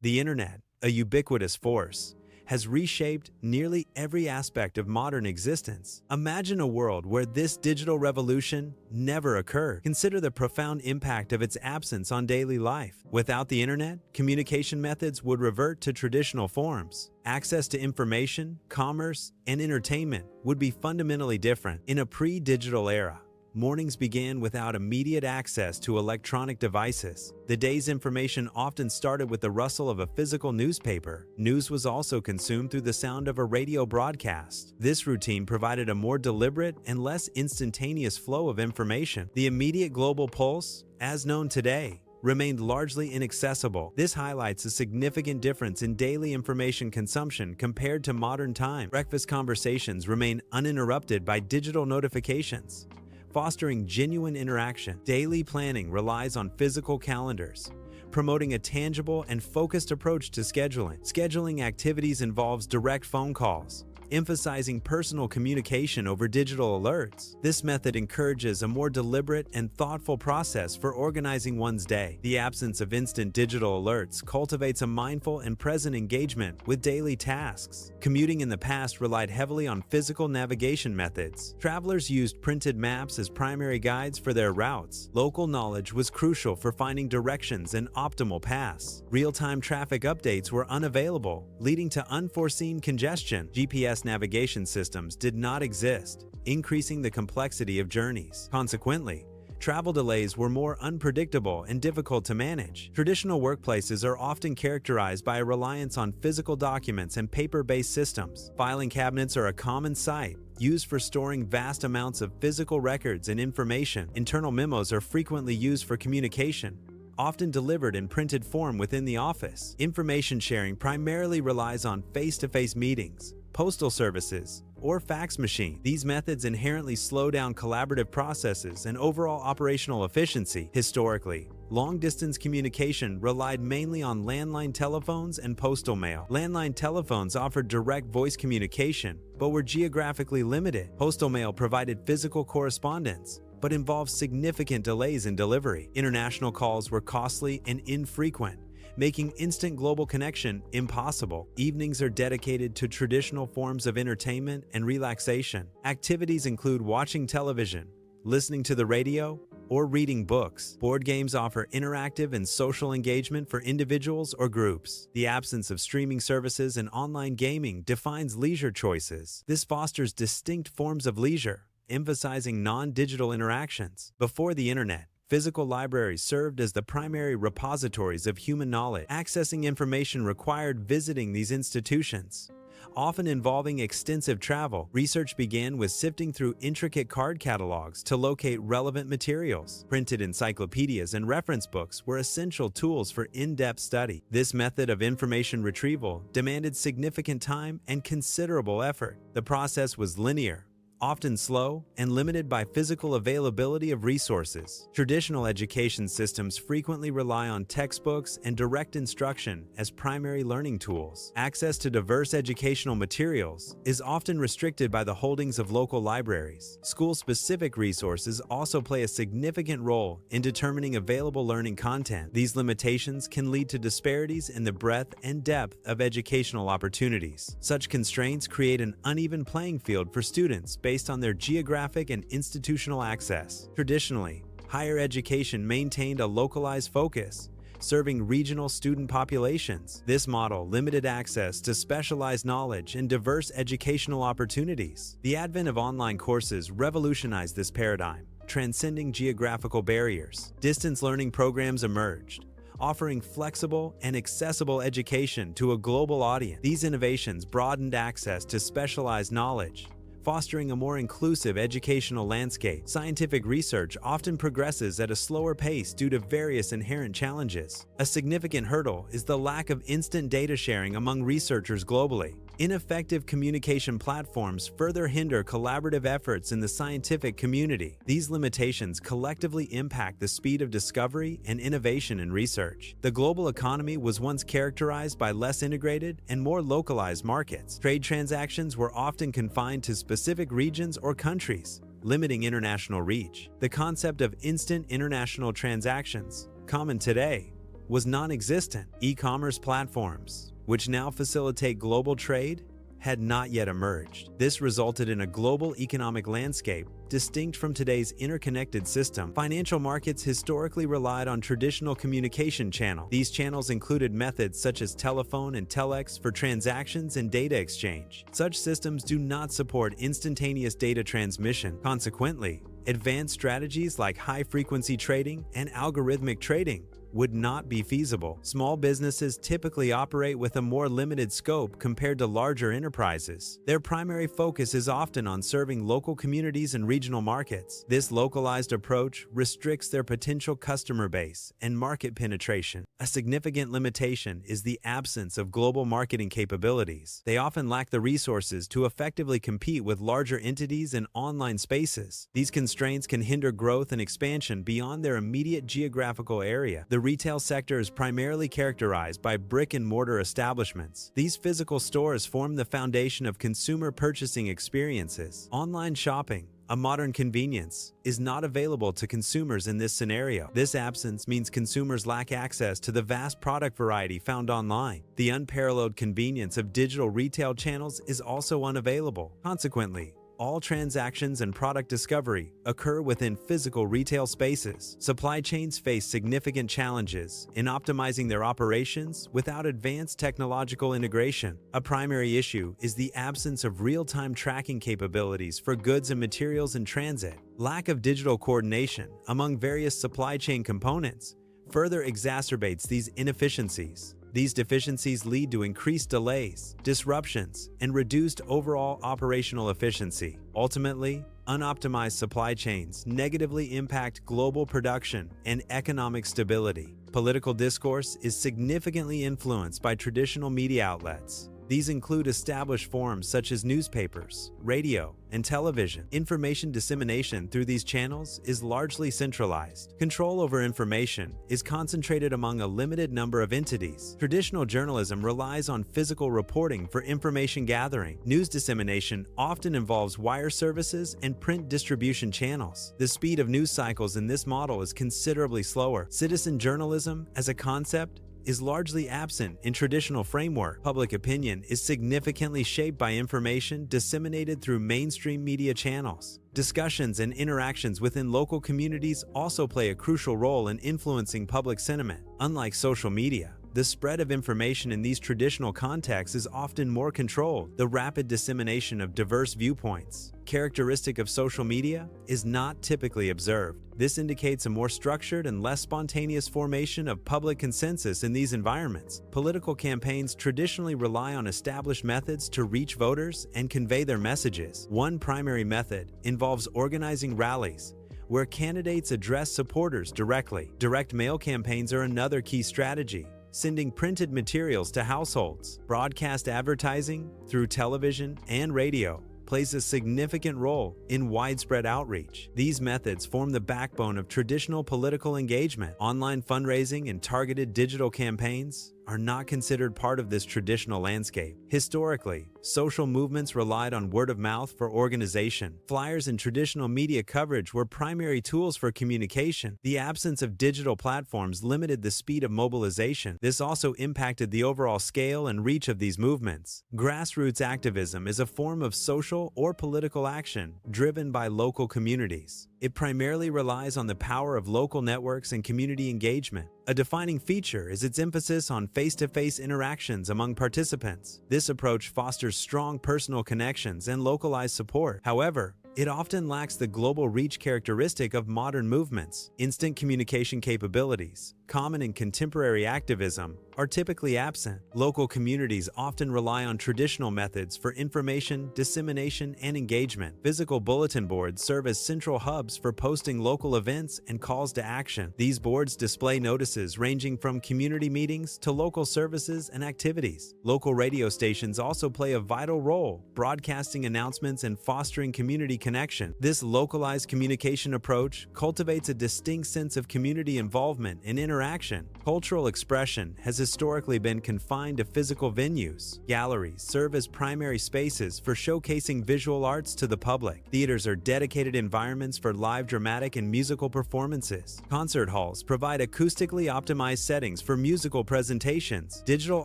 The internet, a ubiquitous force, has reshaped nearly every aspect of modern existence. Imagine a world where this digital revolution never occurred. Consider the profound impact of its absence on daily life. Without the internet, communication methods would revert to traditional forms. Access to information, commerce, and entertainment would be fundamentally different. In a pre-digital era, mornings began without immediate access to electronic devices. The day's information often started with the rustle of a physical newspaper. News was also consumed through the sound of a radio broadcast. This routine provided a more deliberate and less instantaneous flow of information. The immediate global pulse, as known today, remained largely inaccessible. This highlights a significant difference in daily information consumption compared to modern times. Breakfast conversations remain uninterrupted by digital notifications, fostering genuine interaction. Daily planning relies on physical calendars, promoting a tangible and focused approach to scheduling. Scheduling activities involves direct phone calls, emphasizing personal communication over digital alerts. This method encourages a more deliberate and thoughtful process for organizing one's day. The absence of instant digital alerts cultivates a mindful and present engagement with daily tasks. Commuting in the past relied heavily on physical navigation methods. Travelers used printed maps as primary guides for their routes. Local knowledge was crucial for finding directions and optimal paths. Real-time traffic updates were unavailable, leading to unforeseen congestion. GPS navigation systems did not exist, increasing the complexity of journeys. Consequently, travel delays were more unpredictable and difficult to manage. Traditional workplaces are often characterized by a reliance on physical documents and paper-based systems. Filing cabinets are a common sight, used for storing vast amounts of physical records and information. Internal memos are frequently used for communication, often delivered in printed form within the office. Information sharing primarily relies on face-to-face meetings, postal services, or fax machine. These methods inherently slow down collaborative processes and overall operational efficiency. Historically, long-distance communication relied mainly on landline telephones and postal mail. Landline telephones offered direct voice communication, but were geographically limited. Postal mail provided physical correspondence, but involved significant delays in delivery. International calls were costly and infrequent, making instant global connection impossible. Evenings are dedicated to traditional forms of entertainment and relaxation. Activities include watching television, listening to the radio, or reading books. Board games offer interactive and social engagement for individuals or groups. The absence of streaming services and online gaming defines leisure choices. This fosters distinct forms of leisure, emphasizing non-digital interactions. Before the internet, physical libraries served as the primary repositories of human knowledge. Accessing information required visiting these institutions, often involving extensive travel. Research began with sifting through intricate card catalogs to locate relevant materials. Printed encyclopedias and reference books were essential tools for in-depth study. This method of information retrieval demanded significant time and considerable effort. The process was linear, often slow, and limited by physical availability of resources. Traditional education systems frequently rely on textbooks and direct instruction as primary learning tools. Access to diverse educational materials is often restricted by the holdings of local libraries. School-specific resources also play a significant role in determining available learning content. These limitations can lead to disparities in the breadth and depth of educational opportunities. Such constraints create an uneven playing field for students based on their geographic and institutional access. Traditionally, higher education maintained a localized focus, serving regional student populations. This model limited access to specialized knowledge and diverse educational opportunities. The advent of online courses revolutionized this paradigm, transcending geographical barriers. Distance learning programs emerged, offering flexible and accessible education to a global audience. These innovations broadened access to specialized knowledge, fostering a more inclusive educational landscape. Scientific research often progresses at a slower pace due to various inherent challenges. A significant hurdle is the lack of instant data sharing among researchers globally. Ineffective communication platforms further hinder collaborative efforts in the scientific community. These limitations collectively impact the speed of discovery and innovation in research. The global economy was once characterized by less integrated and more localized markets. Trade transactions were often confined to specific regions or countries, limiting international reach. The concept of instant international transactions, common today, was non-existent. E-commerce platforms, which now facilitate global trade, had not yet emerged. This resulted in a global economic landscape distinct from today's interconnected system. Financial markets historically relied on traditional communication channels. These channels included methods such as telephone and telex for transactions and data exchange. Such systems do not support instantaneous data transmission. Consequently, advanced strategies like high-frequency trading and algorithmic trading would not be feasible. Small businesses typically operate with a more limited scope compared to larger enterprises. Their primary focus is often on serving local communities and regional markets. This localized approach restricts their potential customer base and market penetration. A significant limitation is the absence of global marketing capabilities. They often lack the resources to effectively compete with larger entities in online spaces. These constraints can hinder growth and expansion beyond their immediate geographical area. The retail sector is primarily characterized by brick-and-mortar establishments. These physical stores form the foundation of consumer purchasing experiences. Online shopping, a modern convenience, is not available to consumers in this scenario. This absence means consumers lack access to the vast product variety found online. The unparalleled convenience of digital retail channels is also unavailable. Consequently, all transactions and product discovery occur within physical retail spaces. Supply chains face significant challenges in optimizing their operations without advanced technological integration. A primary issue is the absence of real-time tracking capabilities for goods and materials in transit. Lack of digital coordination among various supply chain components further exacerbates these inefficiencies. These deficiencies lead to increased delays, disruptions, and reduced overall operational efficiency. Ultimately, unoptimized supply chains negatively impact global production and economic stability. Political discourse is significantly influenced by traditional media outlets. These include established forms such as newspapers, radio, and television. Information dissemination through these channels is largely centralized. Control over information is concentrated among a limited number of entities. Traditional journalism relies on physical reporting for information gathering. News dissemination often involves wire services and print distribution channels. The speed of news cycles in this model is considerably slower. Citizen journalism, as a concept, is largely absent in traditional framework. Public opinion is significantly shaped by information disseminated through mainstream media channels. Discussions and interactions within local communities also play a crucial role in influencing public sentiment. Unlike social media, the spread of information in these traditional contexts is often more controlled. The rapid dissemination of diverse viewpoints, characteristic of social media, is not typically observed. This indicates a more structured and less spontaneous formation of public consensus in these environments. Political campaigns traditionally rely on established methods to reach voters and convey their messages. One primary method involves organizing rallies, where candidates address supporters directly. Direct mail campaigns are another key strategy, sending printed materials to households. Broadcast advertising through television and radio plays a significant role in widespread outreach. These methods form the backbone of traditional political engagement. Online fundraising and targeted digital campaigns are not considered part of this traditional landscape. Historically, social movements relied on word of mouth for organization. Flyers and traditional media coverage were primary tools for communication. The absence of digital platforms limited the speed of mobilization. This also impacted the overall scale and reach of these movements. Grassroots activism is a form of social or political action driven by local communities. It primarily relies on the power of local networks and community engagement. A defining feature is its emphasis on face-to-face interactions among participants. This approach fosters strong personal connections and localized support. However, it often lacks the global reach characteristic of modern movements. Instant communication capabilities, common in contemporary activism, are typically absent. Local communities often rely on traditional methods for information, dissemination, and engagement. Physical bulletin boards serve as central hubs for posting local events and calls to action. These boards display notices ranging from community meetings to local services and activities. Local radio stations also play a vital role, broadcasting announcements and fostering community connection. This localized communication approach cultivates a distinct sense of community involvement and interaction. Cultural expression has historically been confined to physical venues. Galleries serve as primary spaces for showcasing visual arts to the public. Theaters are dedicated environments for live dramatic and musical performances. Concert halls provide acoustically optimized settings for musical presentations. Digital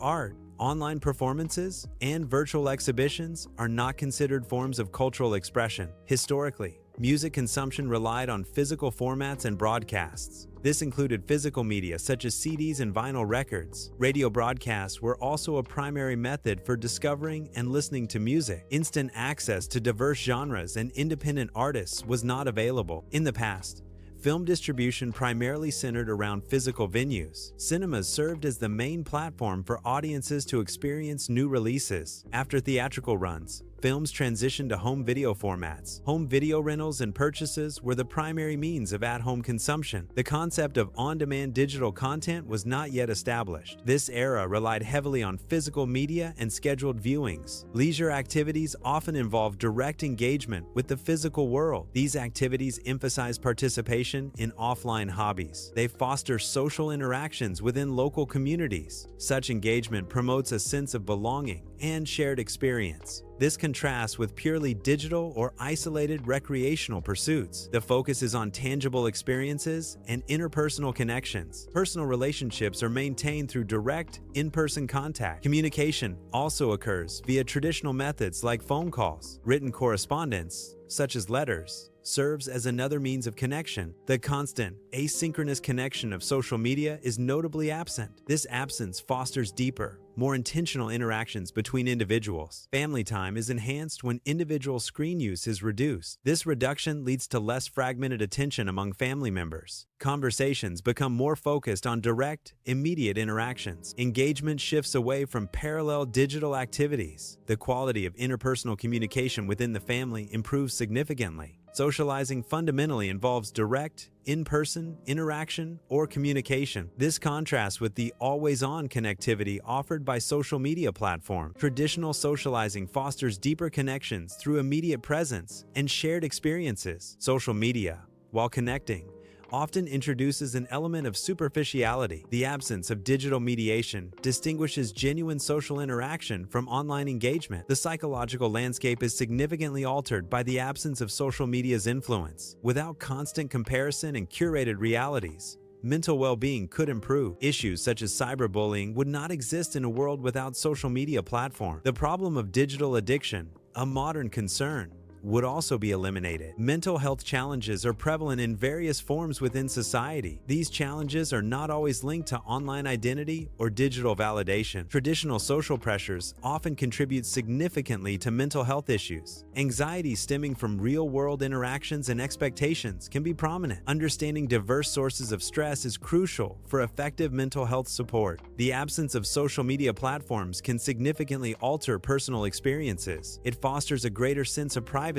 art, online performances, and virtual exhibitions are not considered forms of cultural expression. Historically, music consumption relied on physical formats and broadcasts. This included physical media such as CDs and vinyl records. Radio broadcasts were also a primary method for discovering and listening to music. Instant access to diverse genres and independent artists was not available. In the past, film distribution primarily centered around physical venues. Cinemas served as the main platform for audiences to experience new releases. After theatrical runs, films transitioned to home video formats. Home video rentals and purchases were the primary means of at-home consumption. The concept of on-demand digital content was not yet established. This era relied heavily on physical media and scheduled viewings. Leisure activities often involved direct engagement with the physical world. These activities emphasize participation in offline hobbies. They foster social interactions within local communities. Such engagement promotes a sense of belonging and shared experience. This contrasts with purely digital or isolated recreational pursuits. The focus is on tangible experiences and interpersonal connections. Personal relationships are maintained through direct, in-person contact. Communication also occurs via traditional methods like phone calls. Written correspondence, such as letters, serves as another means of connection. The constant, asynchronous connection of social media is notably absent. This absence fosters deeper, more intentional interactions between individuals. Family time is enhanced when individual screen use is reduced. This reduction leads to less fragmented attention among family members. Conversations become more focused on direct, immediate interactions. Engagement shifts away from parallel digital activities. The quality of interpersonal communication within the family improves significantly. Socializing fundamentally involves direct, in-person interaction or communication. This contrasts with the always-on connectivity offered by social media platforms. Traditional socializing fosters deeper connections through immediate presence and shared experiences. Social media, while connecting, often introduces an element of superficiality. The absence of digital mediation distinguishes genuine social interaction from online engagement. The psychological landscape is significantly altered by the absence of social media's influence. Without constant comparison and curated realities, mental well-being could improve. Issues such as cyberbullying would not exist in a world without social media platforms. The problem of digital addiction, a modern concern, would also be eliminated. Mental health challenges are prevalent in various forms within society. These challenges are not always linked to online identity or digital validation. Traditional social pressures often contribute significantly to mental health issues. Anxiety stemming from real-world interactions and expectations can be prominent. Understanding diverse sources of stress is crucial for effective mental health support. The absence of social media platforms can significantly alter personal experiences. It fosters a greater sense of privacy,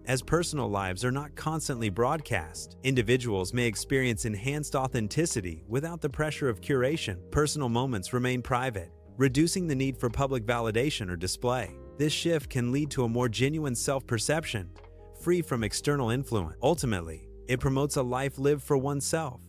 as personal lives are not constantly broadcast. Individuals may experience enhanced authenticity without the pressure of curation. Personal moments remain private, reducing the need for public validation or display. This shift can lead to a more genuine self-perception, free from external influence. Ultimately, it promotes a life lived for oneself,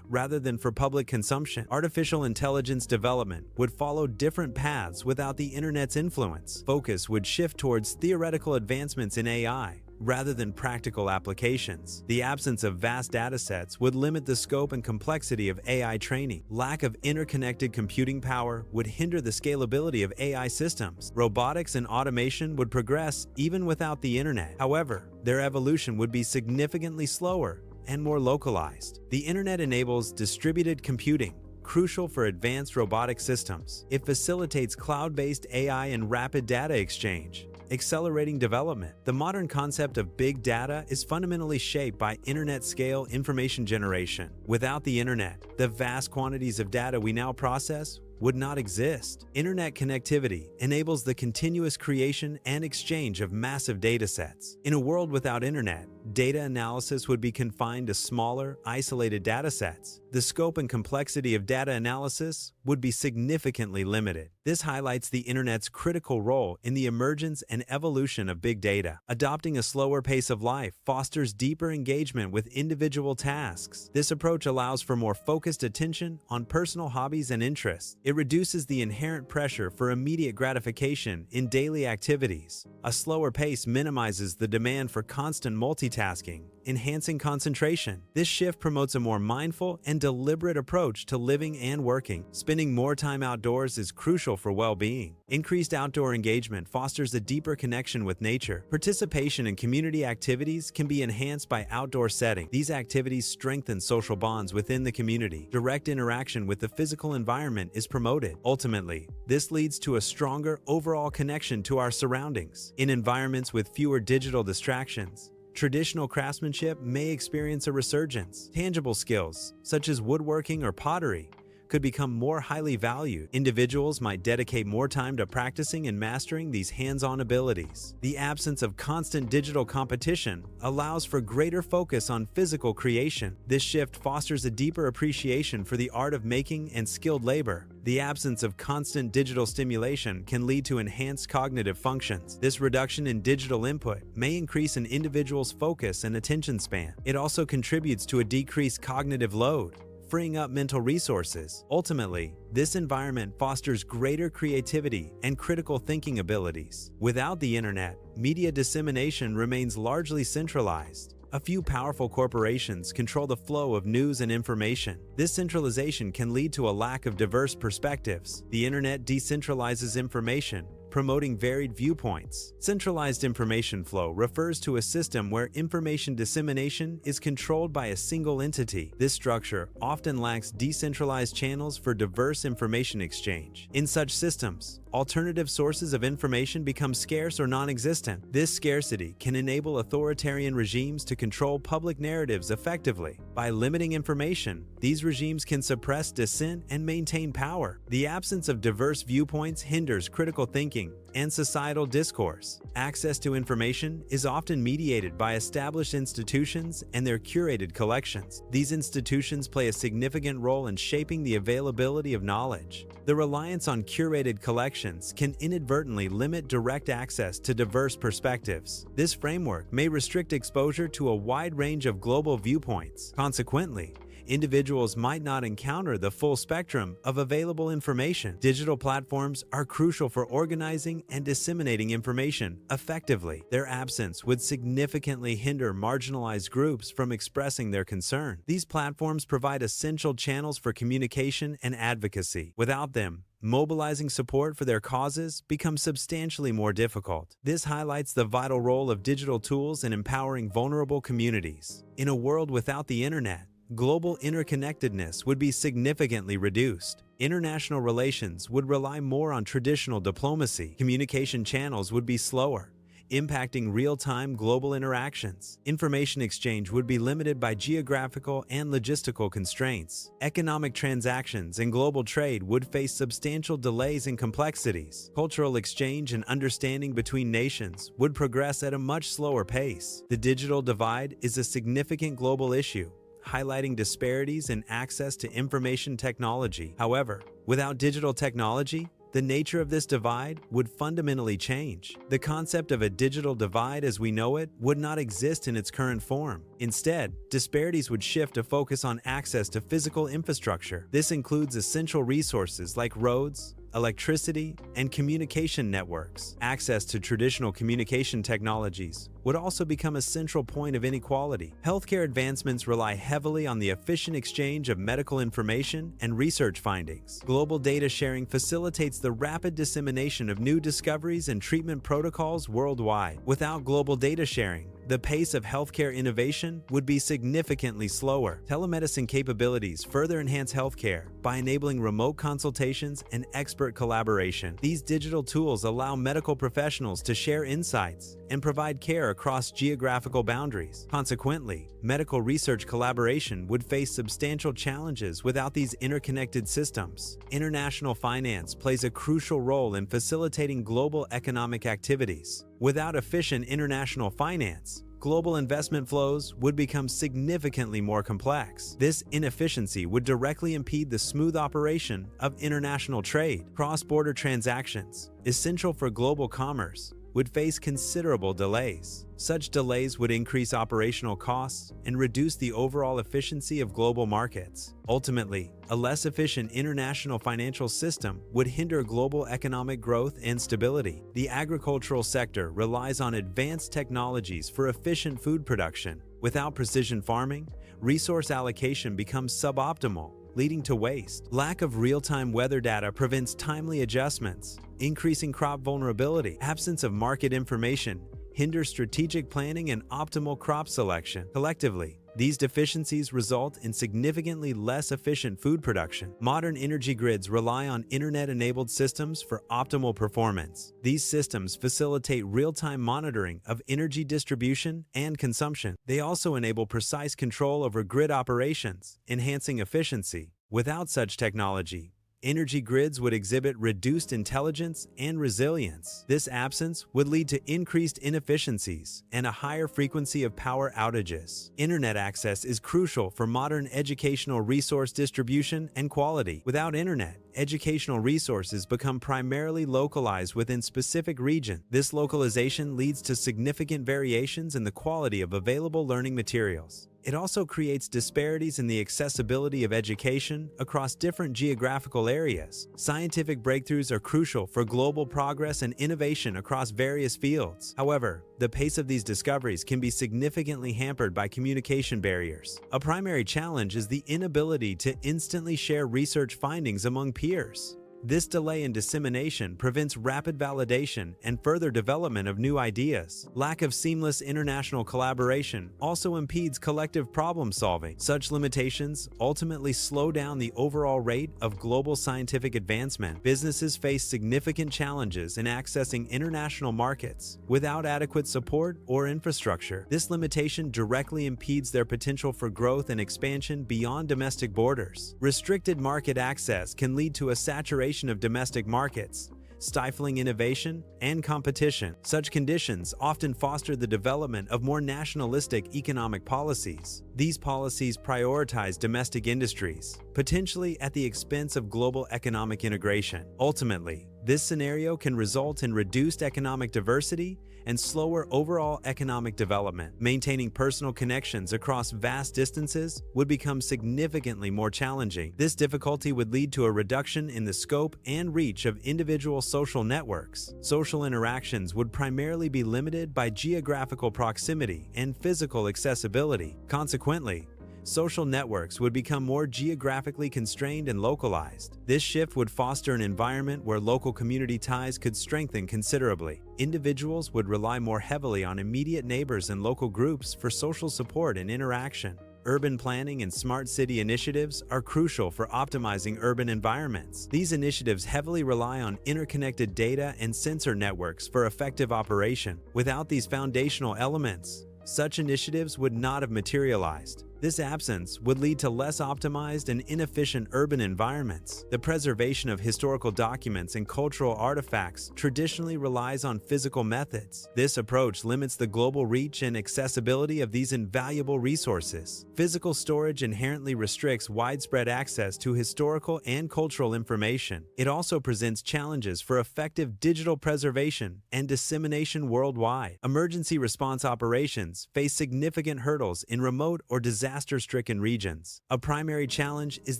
rather than for public consumption. Artificial intelligence development would follow different paths without the internet's influence. Focus would shift towards theoretical advancements in AI, rather than practical applications. The absence of vast datasets would limit the scope and complexity of AI training. Lack of interconnected computing power would hinder the scalability of AI systems. Robotics and automation would progress even without the internet. However, their evolution would be significantly slower and more localized. The internet enables distributed computing, crucial for advanced robotic systems. It facilitates cloud-based AI and rapid data exchange, accelerating development. The modern concept of big data is fundamentally shaped by internet-scale information generation. Without the internet, the vast quantities of data we now process would not exist. Internet connectivity enables the continuous creation and exchange of massive datasets. In a world without internet, data analysis would be confined to smaller, isolated datasets. The scope and complexity of data analysis would be significantly limited. This highlights the internet's critical role in the emergence and evolution of big data. Adopting a slower pace of life fosters deeper engagement with individual tasks. This approach allows for more focused attention on personal hobbies and interests. It reduces the inherent pressure for immediate gratification in daily activities. A slower pace minimizes the demand for constant multitasking, enhancing concentration. This shift promotes a more mindful and deliberate approach to living and working. Spending more time outdoors is crucial for well-being. Increased outdoor engagement fosters a deeper connection with nature. Participation in community activities can be enhanced by outdoor setting. These activities strengthen social bonds within the community. Direct interaction with the physical environment is promoted. Ultimately, this leads to a stronger overall connection to our surroundings. In environments with fewer digital distractions, traditional craftsmanship may experience a resurgence. Tangible skills, such as woodworking or pottery, could become more highly valued. Individuals might dedicate more time to practicing and mastering these hands-on abilities. The absence of constant digital competition allows for greater focus on physical creation. This shift fosters a deeper appreciation for the art of making and skilled labor. The absence of constant digital stimulation can lead to enhanced cognitive functions. This reduction in digital input may increase an individual's focus and attention span. It also contributes to a decreased cognitive load, freeing up mental resources. Ultimately, this environment fosters greater creativity and critical thinking abilities. Without the internet, media dissemination remains largely centralized. A few powerful corporations control the flow of news and information. This centralization can lead to a lack of diverse perspectives. The internet decentralizes information, promoting varied viewpoints. Centralized information flow refers to a system where information dissemination is controlled by a single entity. This structure often lacks decentralized channels for diverse information exchange. In such systems, alternative sources of information become scarce or non-existent. This scarcity can enable authoritarian regimes to control public narratives effectively. By limiting information, these regimes can suppress dissent and maintain power. The absence of diverse viewpoints hinders critical thinking and societal discourse. Access to information is often mediated by established institutions and their curated collections. These institutions play a significant role in shaping the availability of knowledge. The reliance on curated collections can inadvertently limit direct access to diverse perspectives. This framework may restrict exposure to a wide range of global viewpoints. Consequently, individuals might not encounter the full spectrum of available information. Digital platforms are crucial for organizing and disseminating information effectively. Their absence would significantly hinder marginalized groups from expressing their concern. These platforms provide essential channels for communication and advocacy. Without them, mobilizing support for their causes becomes substantially more difficult. This highlights the vital role of digital tools in empowering vulnerable communities. In a world without the internet, global interconnectedness would be significantly reduced. International relations would rely more on traditional diplomacy. Communication channels would be slower, impacting real-time global interactions. Information exchange would be limited by geographical and logistical constraints. Economic transactions and global trade would face substantial delays and complexities. Cultural exchange and understanding between nations would progress at a much slower pace. The digital divide is a significant global issue, highlighting disparities in access to information technology. However, without digital technology, the nature of this divide would fundamentally change. The concept of a digital divide as we know it would not exist in its current form. Instead, disparities would shift to focus on access to physical infrastructure. This includes essential resources like roads, electricity, and communication networks. Access to traditional communication technologies would also become a central point of inequality. Healthcare advancements rely heavily on the efficient exchange of medical information and research findings. Global data sharing facilitates the rapid dissemination of new discoveries and treatment protocols worldwide. Without global data sharing, the pace of healthcare innovation would be significantly slower. Telemedicine capabilities further enhance healthcare by enabling remote consultations and expert collaboration. These digital tools allow medical professionals to share insights and provide care across geographical boundaries. Consequently, medical research collaboration would face substantial challenges without these interconnected systems. International finance plays a crucial role in facilitating global economic activities. Without efficient international finance, global investment flows would become significantly more complex. This inefficiency would directly impede the smooth operation of international trade. Cross-border transactions, essential for global commerce, would face considerable delays. Such delays would increase operational costs and reduce the overall efficiency of global markets. Ultimately, a less efficient international financial system would hinder global economic growth and stability. The agricultural sector relies on advanced technologies for efficient food production. Without precision farming, resource allocation becomes suboptimal, leading to waste. Lack of real-time weather data prevents timely adjustments, increasing crop vulnerability. Absence of market information hinders strategic planning and optimal crop selection. Collectively, these deficiencies result in significantly less efficient food production. Modern energy grids rely on internet-enabled systems for optimal performance. These systems facilitate real-time monitoring of energy distribution and consumption. They also enable precise control over grid operations, enhancing efficiency. Without such technology, energy grids would exhibit reduced intelligence and resilience. This absence would lead to increased inefficiencies and a higher frequency of power outages. Internet access is crucial for modern educational resource distribution and quality. Without internet, educational resources become primarily localized within specific regions. This localization leads to significant variations in the quality of available learning materials. It also creates disparities in the accessibility of education across different geographical areas. Scientific breakthroughs are crucial for global progress and innovation across various fields. However, the pace of these discoveries can be significantly hampered by communication barriers. A primary challenge is the inability to instantly share research findings among peers. This delay in dissemination prevents rapid validation and further development of new ideas. Lack of seamless international collaboration also impedes collective problem solving. Such limitations ultimately slow down the overall rate of global scientific advancement. Businesses face significant challenges in accessing international markets without adequate support or infrastructure. This limitation directly impedes their potential for growth and expansion beyond domestic borders. Restricted market access can lead to a saturation of domestic markets, stifling innovation and competition. Such conditions often foster the development of more nationalistic economic policies. These policies prioritize domestic industries, potentially at the expense of global economic integration. Ultimately, this scenario can result in reduced economic diversity and slower overall economic development. Maintaining personal connections across vast distances would become significantly more challenging. This difficulty would lead to a reduction in the scope and reach of individual social networks. Social interactions would primarily be limited by geographical proximity and physical accessibility. Consequently, social networks would become more geographically constrained and localized. This shift would foster an environment where local community ties could strengthen considerably. Individuals would rely more heavily on immediate neighbors and local groups for social support and interaction. Urban planning and smart city initiatives are crucial for optimizing urban environments. These initiatives heavily rely on interconnected data and sensor networks for effective operation. Without these foundational elements, such initiatives would not have materialized. This absence would lead to less optimized and inefficient urban environments. The preservation of historical documents and cultural artifacts traditionally relies on physical methods. This approach limits the global reach and accessibility of these invaluable resources. Physical storage inherently restricts widespread access to historical and cultural information. It also presents challenges for effective digital preservation and dissemination worldwide. Emergency response operations face significant hurdles in remote or disaster-stricken regions. A primary challenge is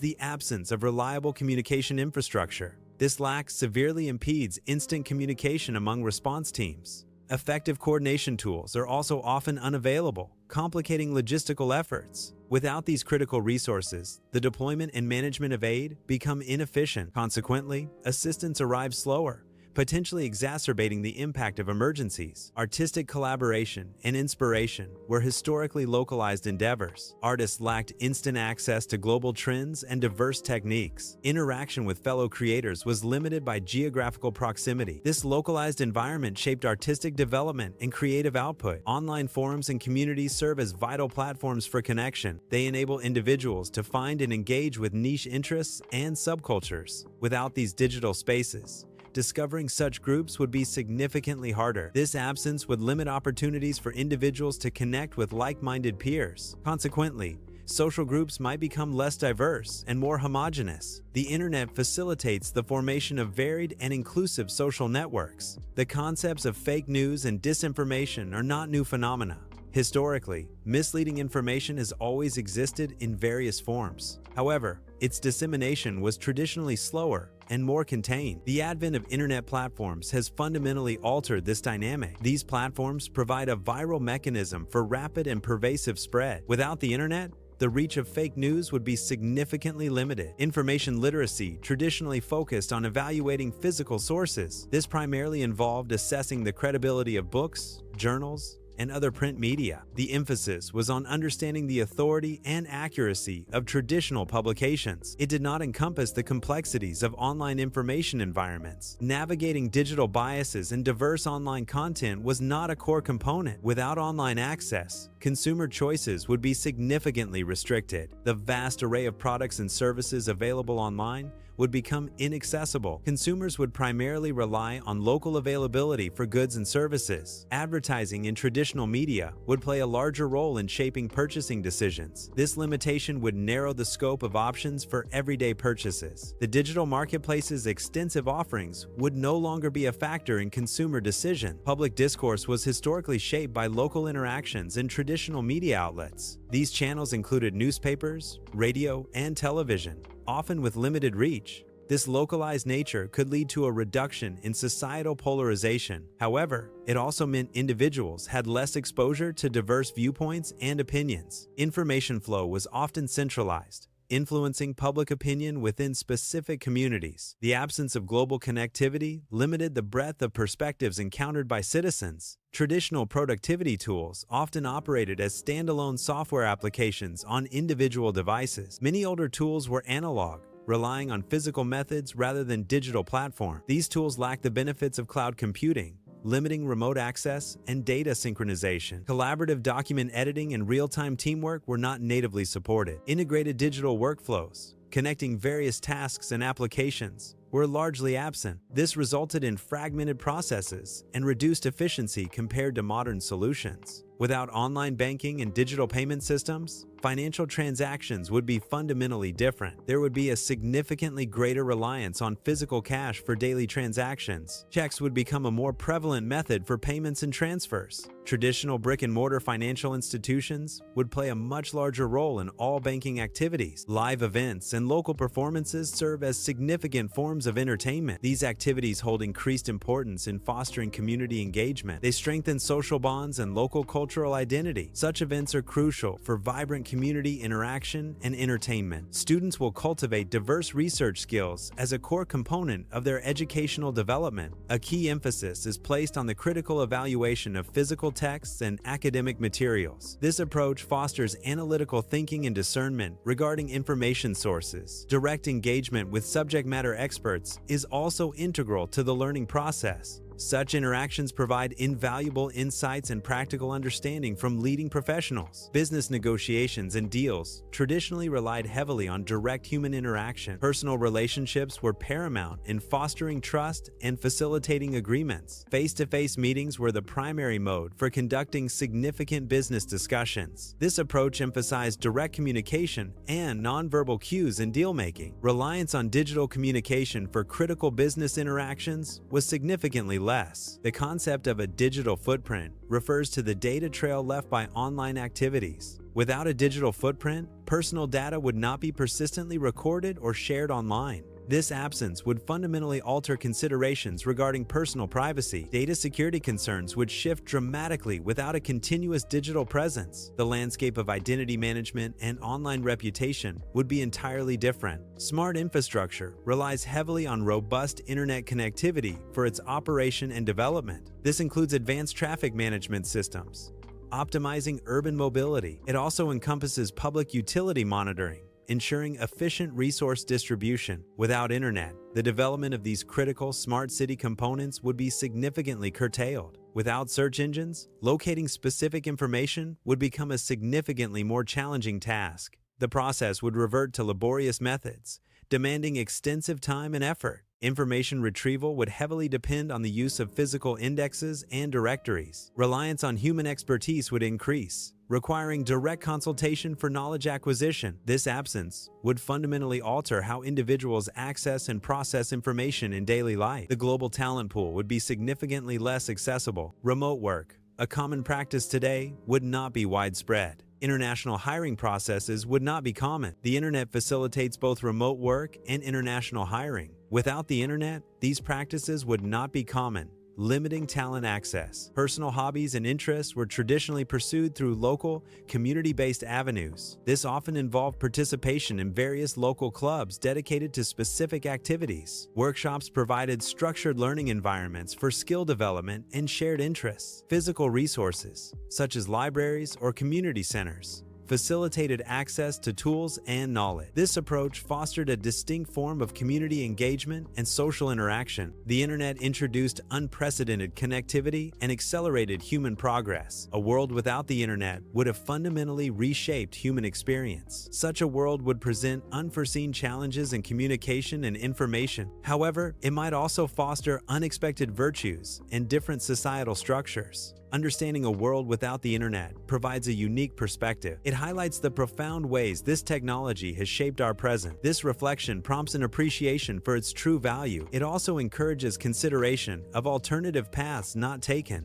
the absence of reliable communication infrastructure. This lack severely impedes instant communication among response teams. Effective coordination tools are also often unavailable, complicating logistical efforts. Without these critical resources, the deployment and management of aid become inefficient. Consequently, assistance arrives slower, potentially exacerbating the impact of emergencies. Artistic collaboration and inspiration were historically localized endeavors. Artists lacked instant access to global trends and diverse techniques. Interaction with fellow creators was limited by geographical proximity. This localized environment shaped artistic development and creative output. Online forums and communities serve as vital platforms for connection. They enable individuals to find and engage with niche interests and subcultures. Without these digital spaces, discovering such groups would be significantly harder. This absence would limit opportunities for individuals to connect with like-minded peers. Consequently, social groups might become less diverse and more homogeneous. The internet facilitates the formation of varied and inclusive social networks. The concepts of fake news and disinformation are not new phenomena. Historically, misleading information has always existed in various forms. However, its dissemination was traditionally slower and more contained. The advent of internet platforms has fundamentally altered this dynamic. These platforms provide a viral mechanism for rapid and pervasive spread. Without the internet, the reach of fake news would be significantly limited. Information literacy traditionally focused on evaluating physical sources. This primarily involved assessing the credibility of books, journals, and other print media. The emphasis was on understanding the authority and accuracy of traditional publications. It did not encompass the complexities of online information environments. Navigating digital biases and diverse online content was not a core component. Without online access, consumer choices would be significantly restricted. The vast array of products and services available online would become inaccessible. Consumers would primarily rely on local availability for goods and services. Advertising in traditional media would play a larger role in shaping purchasing decisions. This limitation would narrow the scope of options for everyday purchases. The digital marketplace's extensive offerings would no longer be a factor in consumer decision. Public discourse was historically shaped by local interactions in traditional media outlets. These channels included newspapers, radio, and television, often with limited reach. This localized nature could lead to a reduction in societal polarization. However, it also meant individuals had less exposure to diverse viewpoints and opinions. Information flow was often centralized, influencing public opinion within specific communities. The absence of global connectivity limited the breadth of perspectives encountered by citizens. Traditional productivity tools often operated as standalone software applications on individual devices. Many older tools were analog, relying on physical methods rather than digital platforms. These tools lacked the benefits of cloud computing, limiting remote access and data synchronization. Collaborative document editing and real-time teamwork were not natively supported. Integrated digital workflows, connecting various tasks and applications, were largely absent. This resulted in fragmented processes and reduced efficiency compared to modern solutions. Without online banking and digital payment systems, financial transactions would be fundamentally different. There would be a significantly greater reliance on physical cash for daily transactions. Checks would become a more prevalent method for payments and transfers. Traditional brick-and-mortar financial institutions would play a much larger role in all banking activities. Live events and local performances serve as significant forms of entertainment. These activities hold increased importance in fostering community engagement. They strengthen social bonds and local cultural identity. Such events are crucial for vibrant community interaction and entertainment. Students will cultivate diverse research skills as a core component of their educational development. A key emphasis is placed on the critical evaluation of physical texts and academic materials. This approach fosters analytical thinking and discernment regarding information sources. Direct engagement with subject matter experts is also integral to the learning process. Such interactions provide invaluable insights and practical understanding from leading professionals. Business negotiations and deals traditionally relied heavily on direct human interaction. Personal relationships were paramount in fostering trust and facilitating agreements. Face-to-face meetings were the primary mode for conducting significant business discussions. This approach emphasized direct communication and nonverbal cues in deal-making. Reliance on digital communication for critical business interactions was significantly less. The concept of a digital footprint refers to the data trail left by online activities. Without a digital footprint, personal data would not be persistently recorded or shared online. This absence would fundamentally alter considerations regarding personal privacy. Data security concerns would shift dramatically without a continuous digital presence. The landscape of identity management and online reputation would be entirely different. Smart infrastructure relies heavily on robust internet connectivity for its operation and development. This includes advanced traffic management systems, optimizing urban mobility. It also encompasses public utility monitoring, ensuring efficient resource distribution. Without internet, the development of these critical smart city components would be significantly curtailed. Without search engines, locating specific information would become a significantly more challenging task. The process would revert to laborious methods, demanding extensive time and effort. Information retrieval would heavily depend on the use of physical indexes and directories. Reliance on human expertise would increase, requiring direct consultation for knowledge acquisition. This absence would fundamentally alter how individuals access and process information in daily life. The global talent pool would be significantly less accessible. Remote work, a common practice today, would not be widespread. International hiring processes would not be common. The internet facilitates both remote work and international hiring. Without the internet, these practices would not be common, limiting talent access. Personal hobbies and interests were traditionally pursued through local, community-based avenues. This often involved participation in various local clubs dedicated to specific activities. Workshops provided structured learning environments for skill development and shared interests. Physical resources, such as libraries or community centers, facilitated access to tools and knowledge. This approach fostered a distinct form of community engagement and social interaction. The internet introduced unprecedented connectivity and accelerated human progress. A world without the internet would have fundamentally reshaped human experience. Such a world would present unforeseen challenges in communication and information. However, it might also foster unexpected virtues and different societal structures. Understanding a world without the internet provides a unique perspective. It highlights the profound ways this technology has shaped our present. This reflection prompts an appreciation for its true value. It also encourages consideration of alternative paths not taken.